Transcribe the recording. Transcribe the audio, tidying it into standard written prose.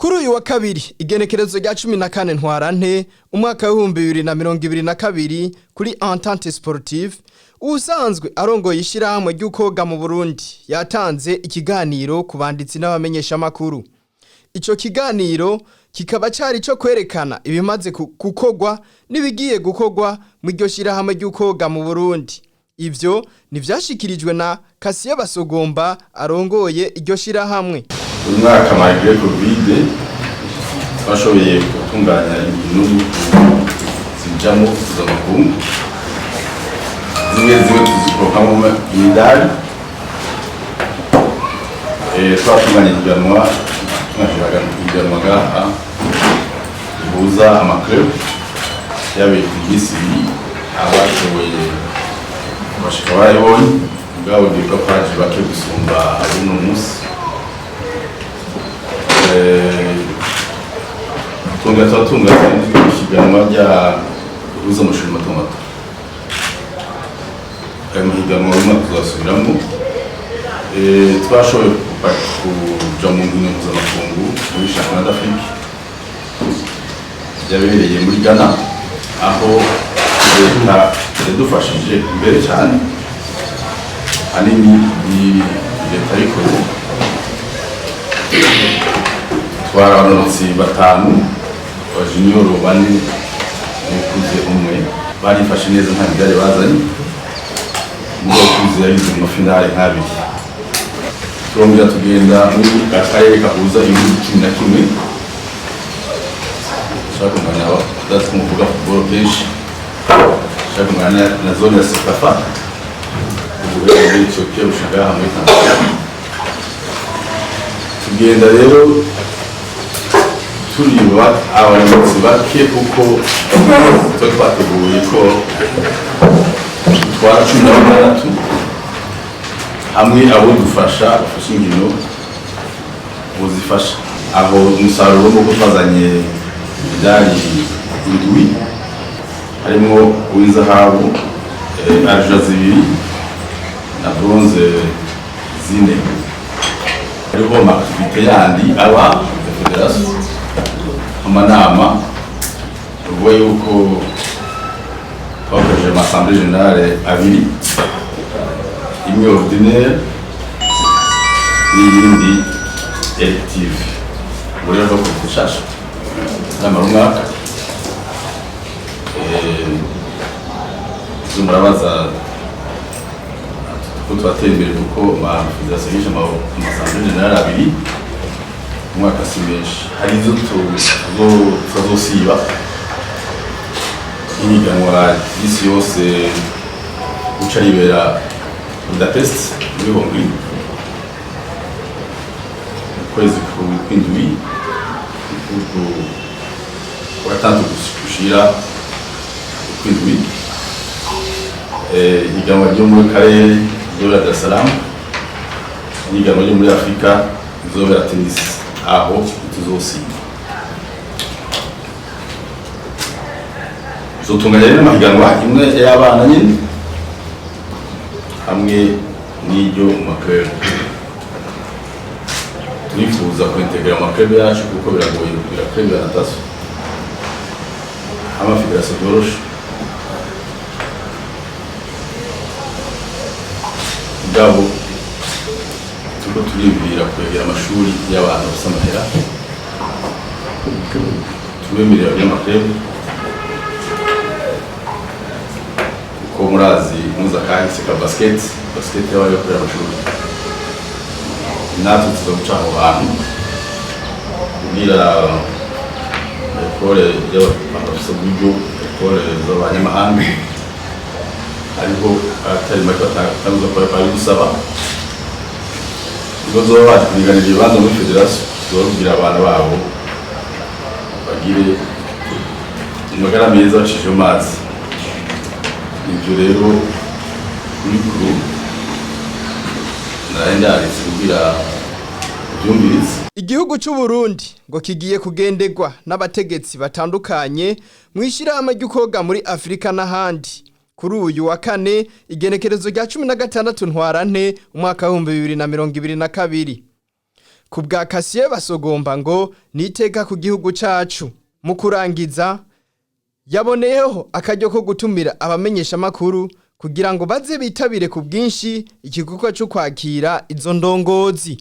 Kuri uyu wa kabiri igenekerezo rya 14 ntwarante umwaka wa 2022 kuri Entente Sportive usanzwe arongoye ishirahamwe ry'ukwoga mu Burundi yatanze ikiganiro ku banditsi n'abamenyesha makuru. Ico kiganiro kikaba cari cyo kwerekana ibimaze gukogwa nibigiye gukogwa mu iryo shirahamwe ry'ukwoga mu Burundi. Ivyo nivyashikirijwe na Kasiye Basogomba arongoye iryo shirahamwe. Umwaka malgré Covid bashoboye gutunganya ibintu zijamo z'amakungu zimwe tuzikokamo imidari twatunganya iganwa ngaha ihuza amaklub y'abiri Biciye abashoboye bashika bayibonye ubwabo bwiko paje bake gusumba uno munsi tunga ikiganwa rya uhuza amashuri mato mato. Ayo mahiganwa rumwe tuzasubiramo twashoboye kuja mu nkino mpuzamakungu muri Championnat d'Afrique byabereye muri Ghana aho leta yadufashije imbere cyane hanini leta yikoze twaranotsi batanu wa junior bane n'ikuze umwe barifashe neza nta bigare bazanye n'ukuze yahize mu finale nk'abiri turongera tugenda muri akarere kahuza ibihugu 11 shaka kumenya that's kumuvuga football kenshi shaka kumenya na zone ya Sekafa ubwo rero cyo cyo ushaka hamwe tugenda rero turiba abayobozi bake kuko twateguye ko twara 16 hamwe abo dufasha inkino buzifasha aho umusaruro wo gufazanye byari indwi harimo uw'izahabu arja zibiri na bronze zine hariho amaktivite yandi aba federation amanama ubwo yuko twakoze l'Assemblée générale abiri imwe ordinaire n'iyindi élective muri rero kushasha n'amarumaka zumurabaza ko twatembere kuko federation y'ama Assemblée générale abiri umwaka simeshi hari izo tuzosiba iniganwa isi yose uca ribera Budapest muri Hongrie kwezi kw'indwi kwa tantu gushira kw'indwi iganwa ryo muri karere zobera Dar es Salaam iganwa ryo muri Afrika zobera Tunis aho tuzosiba zotunganya rero amahiganwa imwe y'abana nyine hamwe n'iryo makrebe turifuza kwintegra makrebe yacu kuko biragoye kugira krebe ya natation ama federation doroshe gabo tuko turibwira kwegera amashuri y'abantu basamahera tubemerera y'amakrebe ko murazi muza kahise ka basket yabaye kuri amashuri natwe tuzoca aho hantu kugira ekole y'abafisa bw'ibyo ekole z'abanyamahanga ariho atari make batanguza kwa gusaba ibibazo babiganirije ibibanza muri federation zobwira abana babo bagire amagara meza bacishije mu mazi. Ibyo rero kuri kuru narendaritse kugira byumvirize. Igihugu cy'u Burundi ngo kigiye kugenderwa n'abategetsi batandukanye mwishirahamwe ry'ukwoga muri Afrika n'ahandi. Kuri uyu wa kane igenekerezo rya 16 ntwarante umwaka wa 2022 ku bwa Kasiye Basogomba ngo niteka ku gihugu cacu. Mu kurangiza yaboneyeho akaryo ko gutumira abamenyesha makuru kugira ngo baze bitabire ku bwinshi igikorwa cyo kwakira izo ndongozi.